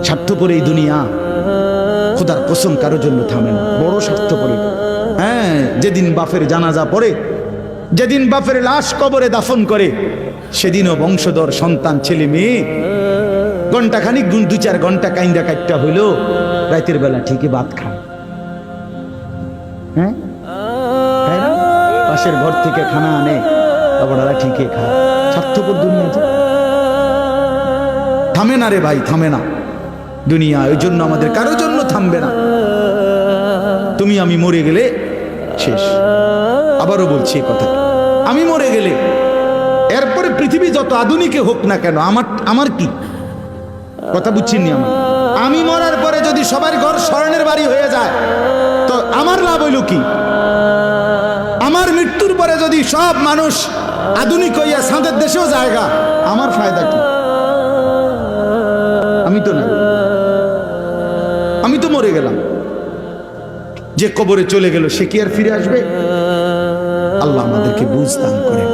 স্বার্থপর এই দুনিয়া, খোদার কসম কারোর জন্য থামে না, বড় স্বার্থপর। হ্যাঁ, যেদিন বাপের জানাজা পড়ে, যেদিন বাপের লাশ কবরে দাফন করে, সেদিনও বংশধর সন্তান ছেলে মেয়ে ঘন্টাখানিক 2-4 ঘন্টা কাইন্দা কাটটা হইল, রাতের বেলা ঠিকই ভাত খায়। হ্যাঁ, পাশের ঘর থেকে খানা আনে, বাবারা ঠিকই খায়। স্বার্থপর দুনিয়া থামে না রে ভাই, থামে না দুনিয়া। ওই জন্য আমাদের কারোর জন্য থামবে না। তুমি আমি মরে গেলে শেষ। আবারও বলছি এই কথা, আমি মরে গেলে এরপরে পৃথিবী যত আধুনিকে হোক না কেন, আমার কি কথা বুঝছিনি? আমি মরার পরে যদি সবার ঘর স্বর্ণের বাড়ি হয়ে যায় তো আমার লাভ হইল কি? আমার মৃত্যুর পরে যদি সব মানুষ আধুনিক হইয়া সাঁদের দেশেও জায়গা, আমার ফায়দা কি? আমি তো না, আমি তো মরে গেলাম। যে কবরে চলে গেল সে কি আর ফিরে আসবে? আল্লাহ আমাদেরকে বুঝ দান করেন।